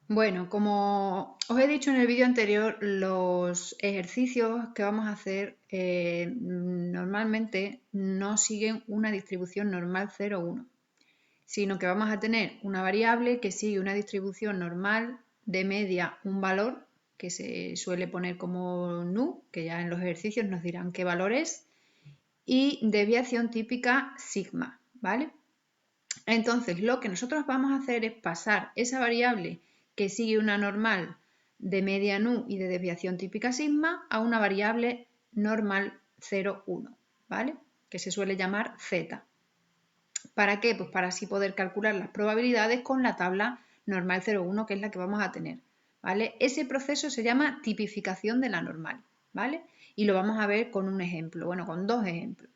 Bueno, como os he dicho en el vídeo anterior, los ejercicios que vamos a hacer normalmente no siguen una distribución normal 0,1, sino que vamos a tener una variable que sigue una distribución normal de media un valor que se suele poner como nu, que ya en los ejercicios nos dirán qué valor es, y desviación típica sigma, ¿vale? Entonces, lo que nosotros vamos a hacer es pasar esa variable que sigue una normal de media nu y de desviación típica sigma a una variable normal 0,1, ¿vale? Que se suele llamar z. ¿Para qué? Pues para así poder calcular las probabilidades con la tabla normal 0,1, que es la que vamos a tener, ¿vale? Ese proceso se llama tipificación de la normal, ¿vale? Y lo vamos a ver con un ejemplo, bueno, con dos ejemplos.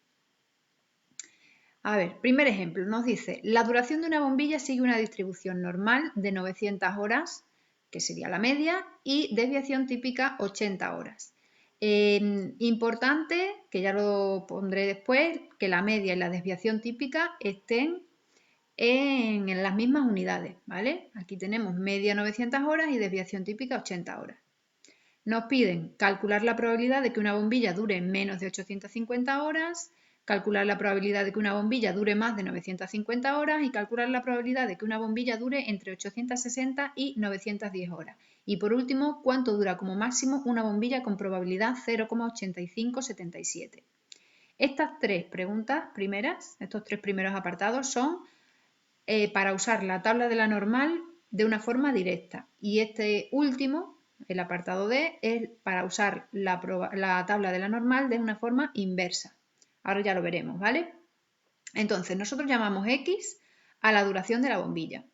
A ver, primer ejemplo, nos dice, la duración de una bombilla sigue una distribución normal de 900 horas, que sería la media, y desviación típica 80 horas. Importante, que ya lo pondré después, que la media y la desviación típica estén en las mismas unidades, ¿vale? Aquí tenemos media 900 horas y desviación típica 80 horas. Nos piden calcular la probabilidad de que una bombilla dure menos de 850 horas, calcular la probabilidad de que una bombilla dure más de 950 horas y calcular la probabilidad de que una bombilla dure entre 860 y 910 horas. Y por último, cuánto dura como máximo una bombilla con probabilidad 0,8577. Estas tres preguntas primeras, estos tres primeros apartados son para usar la tabla de la normal de una forma directa. Y este último, el apartado D, es para usar la tabla de la normal de una forma inversa. Ahora ya lo veremos, ¿vale? Entonces, nosotros llamamos X a la duración de la bombilla.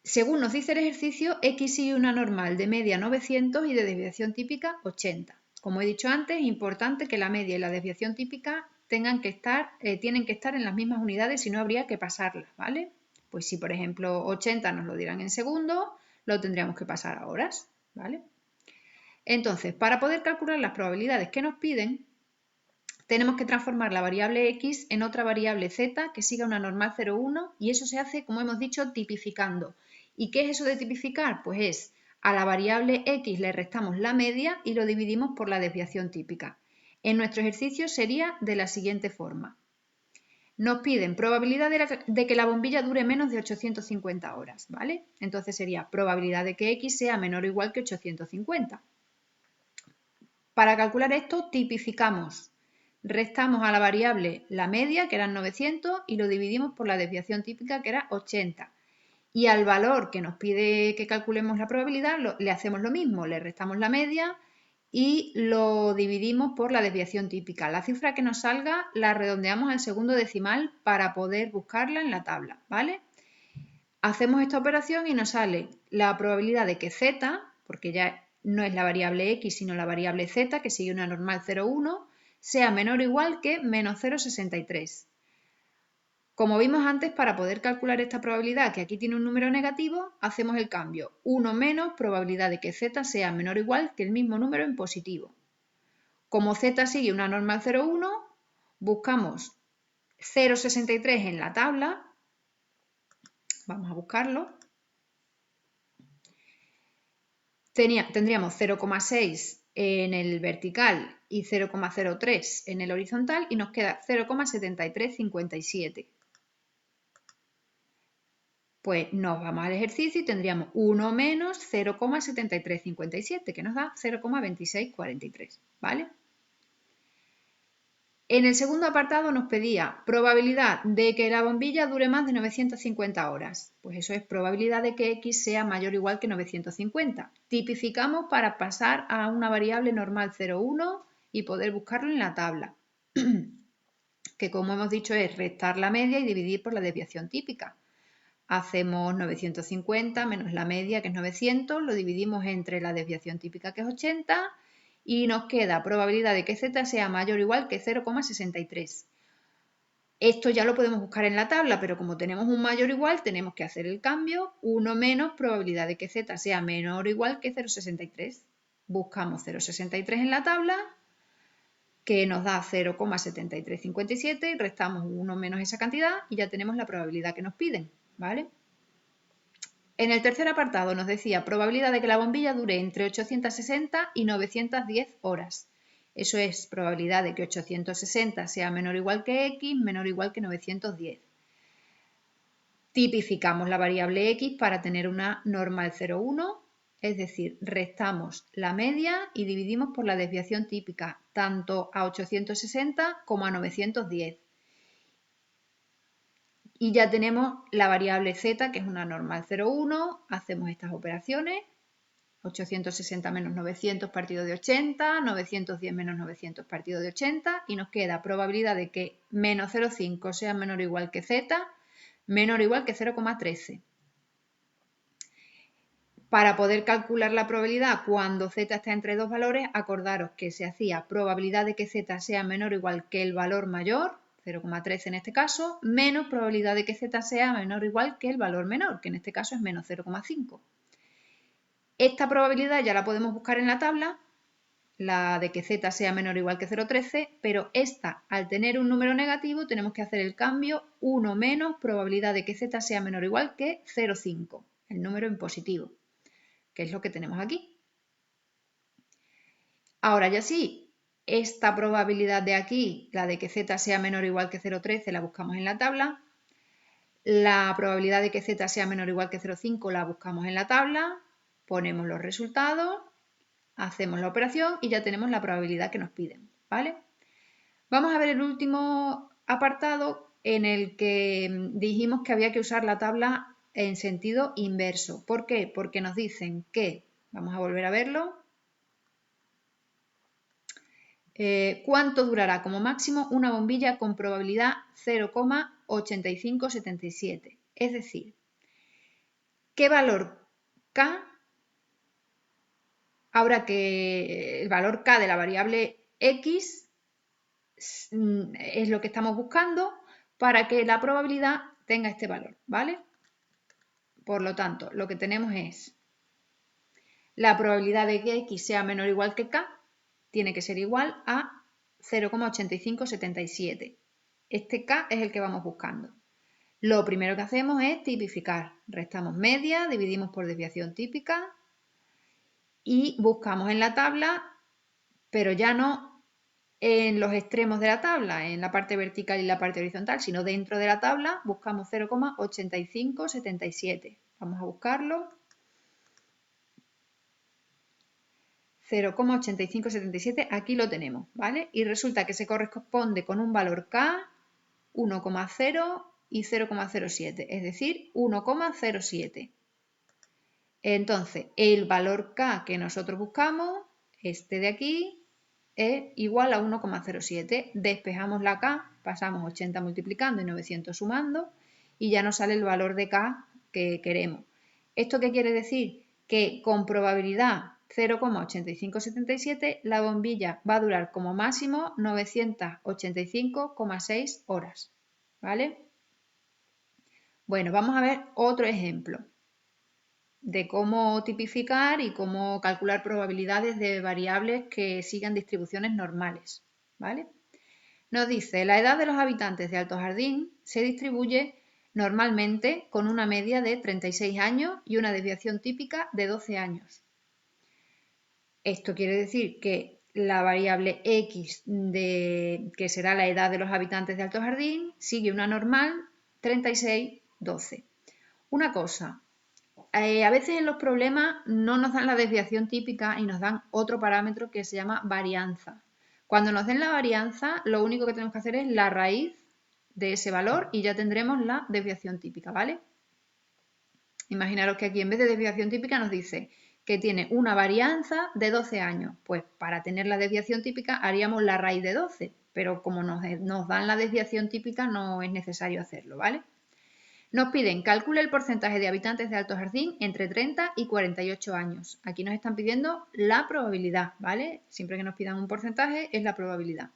Según nos dice el ejercicio, X sigue una normal de media 900 y de desviación típica 80. Como he dicho antes, es importante que la media y la desviación típica tienen que estar en las mismas unidades, si no habría que pasarlas, ¿vale? Pues si por ejemplo 80 nos lo dieran en segundos, lo tendríamos que pasar a horas, ¿vale? Entonces, para poder calcular las probabilidades que nos piden, tenemos que transformar la variable x en otra variable z que siga una normal 0,1 y eso se hace, como hemos dicho, tipificando. ¿Y qué es eso de tipificar? Pues es a la variable x le restamos la media y lo dividimos por la desviación típica. En nuestro ejercicio sería de la siguiente forma. Nos piden probabilidad de que la bombilla dure menos de 850 horas, ¿vale? Entonces sería probabilidad de que x sea menor o igual que 850. Para calcular esto, tipificamos. Restamos a la variable la media, que eran 900, y lo dividimos por la desviación típica, que era 80. Y al valor que nos pide que calculemos la probabilidad, le hacemos lo mismo, le restamos la media y lo dividimos por la desviación típica. La cifra que nos salga la redondeamos al segundo decimal para poder buscarla en la tabla, ¿vale? Hacemos esta operación y nos sale la probabilidad de que z, porque ya no es la variable x, sino la variable z, que sigue una normal 0,1, sea menor o igual que menos 0,63. Como vimos antes, para poder calcular esta probabilidad, que aquí tiene un número negativo, hacemos el cambio 1 menos probabilidad de que z sea menor o igual que el mismo número en positivo. Como z sigue una normal 0,1, buscamos 0,63 en la tabla. Vamos a buscarlo. Tendríamos 0,6 en el vertical y 0,03 en el horizontal y nos queda 0,7357. Pues nos vamos al ejercicio y tendríamos 1 menos 0,7357, que nos da 0,2643, ¿vale? En el segundo apartado nos pedía probabilidad de que la bombilla dure más de 950 horas. Pues eso es probabilidad de que x sea mayor o igual que 950. Tipificamos para pasar a una variable normal 0,1 y poder buscarlo en la tabla, que como hemos dicho es restar la media y dividir por la desviación típica. Hacemos 950 menos la media, que es 900, lo dividimos entre la desviación típica, que es 80, y nos queda probabilidad de que z sea mayor o igual que 0,63. Esto ya lo podemos buscar en la tabla, pero como tenemos un mayor o igual, tenemos que hacer el cambio, 1 menos probabilidad de que z sea menor o igual que 0,63. Buscamos 0,63 en la tabla, que nos da 0,7357, y restamos 1 menos esa cantidad y ya tenemos la probabilidad que nos piden, ¿vale? En el tercer apartado nos decía probabilidad de que la bombilla dure entre 860 y 910 horas. Eso es probabilidad de que 860 sea menor o igual que X, menor o igual que 910. Tipificamos la variable X para tener una normal 0,1, es decir, restamos la media y dividimos por la desviación típica, tanto a 860 como a 910. Y ya tenemos la variable z, que es una normal 0,1, hacemos estas operaciones, 860 menos 900 partido de 80, 910 menos 900 partido de 80, y nos queda probabilidad de que menos 0,5 sea menor o igual que z, menor o igual que 0,13. Para poder calcular la probabilidad cuando z está entre dos valores, acordaros que se hacía probabilidad de que z sea menor o igual que el valor mayor, 0,13 en este caso, menos probabilidad de que z sea menor o igual que el valor menor, que en este caso es menos 0,5. Esta probabilidad ya la podemos buscar en la tabla, la de que z sea menor o igual que 0,13, pero esta, al tener un número negativo, tenemos que hacer el cambio 1 menos probabilidad de que z sea menor o igual que 0,5, el número en positivo, que es lo que tenemos aquí. Ahora ya sí, esta probabilidad de aquí, la de que z sea menor o igual que 0,13, la buscamos en la tabla. La probabilidad de que z sea menor o igual que 0,5 la buscamos en la tabla. Ponemos los resultados, hacemos la operación y ya tenemos la probabilidad que nos piden, ¿vale? Vamos a ver el último apartado en el que dijimos que había que usar la tabla en sentido inverso. ¿Por qué? Porque nos dicen que, vamos a volver a verlo, ¿cuánto durará como máximo una bombilla con probabilidad 0,8577? Es decir, ¿qué valor K habrá que el valor K de la variable X es lo que estamos buscando para que la probabilidad tenga este valor, ¿vale? Por lo tanto, lo que tenemos es la probabilidad de que X sea menor o igual que K tiene que ser igual a 0,8577. Este K es el que vamos buscando. Lo primero que hacemos es tipificar. Restamos media, dividimos por desviación típica y buscamos en la tabla, pero ya no en los extremos de la tabla, en la parte vertical y la parte horizontal, sino dentro de la tabla buscamos 0,8577. Vamos a buscarlo. 0,8577, aquí lo tenemos, ¿vale? Y resulta que se corresponde con un valor K, 1,0 y 0,07, es decir, 1,07. Entonces, el valor K que nosotros buscamos, este de aquí, es igual a 1,07. Despejamos la K, pasamos 80 multiplicando y 900 sumando, y ya nos sale el valor de K que queremos. ¿Esto qué quiere decir? Que con probabilidad 0,8577 la bombilla va a durar como máximo 985,6 horas, ¿vale? Bueno, vamos a ver otro ejemplo de cómo tipificar y cómo calcular probabilidades de variables que sigan distribuciones normales, ¿vale? Nos dice, la edad de los habitantes de Alto Jardín se distribuye normalmente con una media de 36 años y una desviación típica de 12 años. Esto quiere decir que la variable X, que será la edad de los habitantes de Alto Jardín, sigue una normal 36, 12. Una cosa, a veces en los problemas no nos dan la desviación típica y nos dan otro parámetro que se llama varianza. Cuando nos den la varianza, lo único que tenemos que hacer es la raíz de ese valor y ya tendremos la desviación típica, ¿vale? Imaginaros que aquí en vez de desviación típica nos dice que tiene una varianza de 12 años. Pues para tener la desviación típica haríamos la raíz de 12, pero como nos dan la desviación típica no es necesario hacerlo, ¿vale? Nos piden, calcule el porcentaje de habitantes de Alto Jardín entre 30 y 48 años. Aquí nos están pidiendo la probabilidad, ¿vale? Siempre que nos pidan un porcentaje es la probabilidad.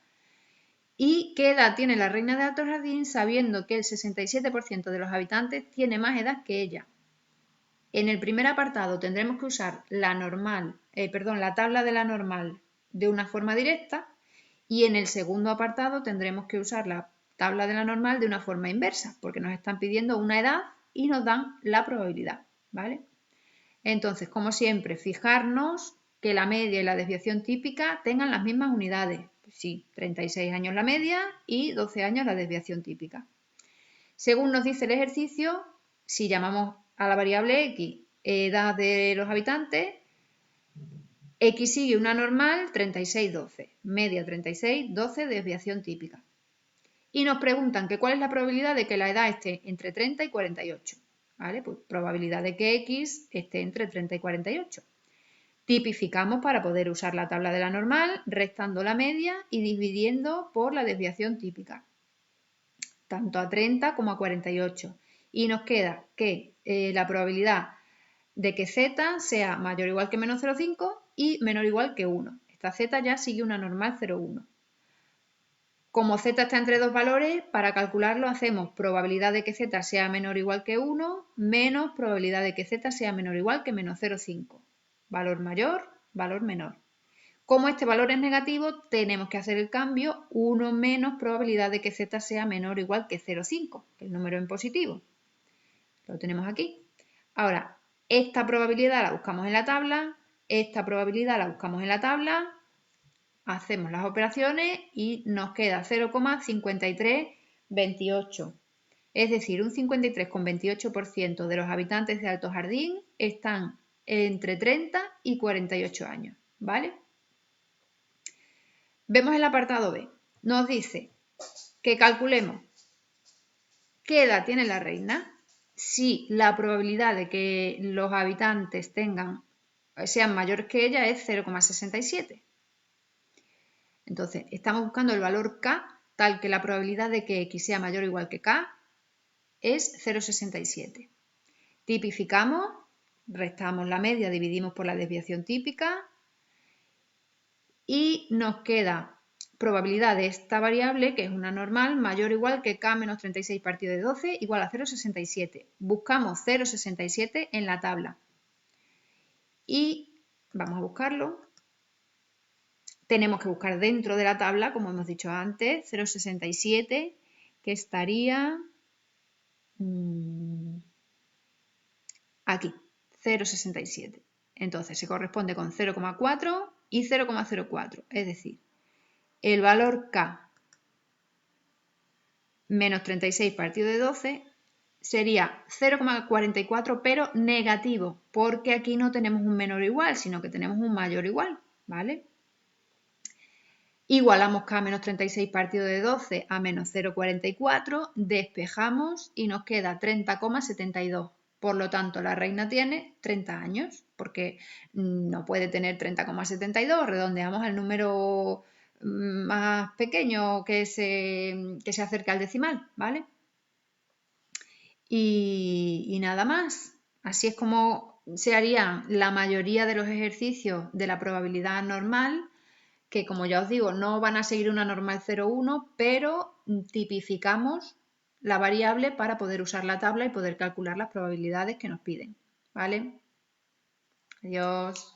¿Y qué edad tiene la reina de Alto Jardín sabiendo que el 67% de los habitantes tiene más edad que ella? En el primer apartado tendremos que usar la tabla de la normal de una forma directa y en el segundo apartado tendremos que usar la tabla de la normal de una forma inversa porque nos están pidiendo una edad y nos dan la probabilidad, ¿vale? Entonces, como siempre, fijarnos que la media y la desviación típica tengan las mismas unidades. Pues sí, 36 años la media y 12 años la desviación típica. Según nos dice el ejercicio, si llamamos a la variable x edad de los habitantes, x sigue una normal 36-12, media 36-12, desviación típica. Y nos preguntan que cuál es la probabilidad de que la edad esté entre 30 y 48. ¿Vale? Pues probabilidad de que x esté entre 30 y 48. Tipificamos para poder usar la tabla de la normal, restando la media y dividiendo por la desviación típica, tanto a 30 como a 48. Y nos queda que la probabilidad de que z sea mayor o igual que menos 0,5 y menor o igual que 1. Esta z ya sigue una normal 0,1. Como z está entre dos valores, para calcularlo hacemos probabilidad de que z sea menor o igual que 1 menos probabilidad de que z sea menor o igual que menos 0,5. Valor mayor, valor menor. Como este valor es negativo, tenemos que hacer el cambio 1 menos probabilidad de que z sea menor o igual que 0,5, que el número en positivo. Lo tenemos aquí. Ahora, esta probabilidad la buscamos en la tabla, esta probabilidad la buscamos en la tabla, hacemos las operaciones y nos queda 0,5328. Es decir, un 53,28% de los habitantes de Alto Jardín están entre 30 y 48 años, ¿vale? Vemos el apartado B. Nos dice que calculemos qué edad tiene la reina, si la probabilidad de que los habitantes sean mayores que ella es 0,67. Entonces, estamos buscando el valor K, tal que la probabilidad de que X sea mayor o igual que K es 0,67. Tipificamos, restamos la media, dividimos por la desviación típica y nos queda probabilidad de esta variable, que es una normal, mayor o igual que K menos 36 partido de 12 igual a 0,67. Buscamos 0,67 en la tabla y vamos a buscarlo. Tenemos que buscar dentro de la tabla, como hemos dicho antes, 0,67, que estaría aquí, 0,67. Entonces se corresponde con 0,4 y 0,04, es decir, el valor K menos 36 partido de 12 sería 0,44, pero negativo, porque aquí no tenemos un menor o igual, sino que tenemos un mayor o igual, ¿vale? Igualamos K menos 36 partido de 12 a menos 0,44, despejamos y nos queda 30,72. Por lo tanto, la reina tiene 30 años, porque no puede tener 30,72, redondeamos al número más pequeño que se acerca al decimal, ¿vale? Y nada más. Así es como se harían la mayoría de los ejercicios de la probabilidad normal, que como ya os digo, no van a seguir una normal 0,1, pero tipificamos la variable para poder usar la tabla y poder calcular las probabilidades que nos piden. ¿Vale? Adiós.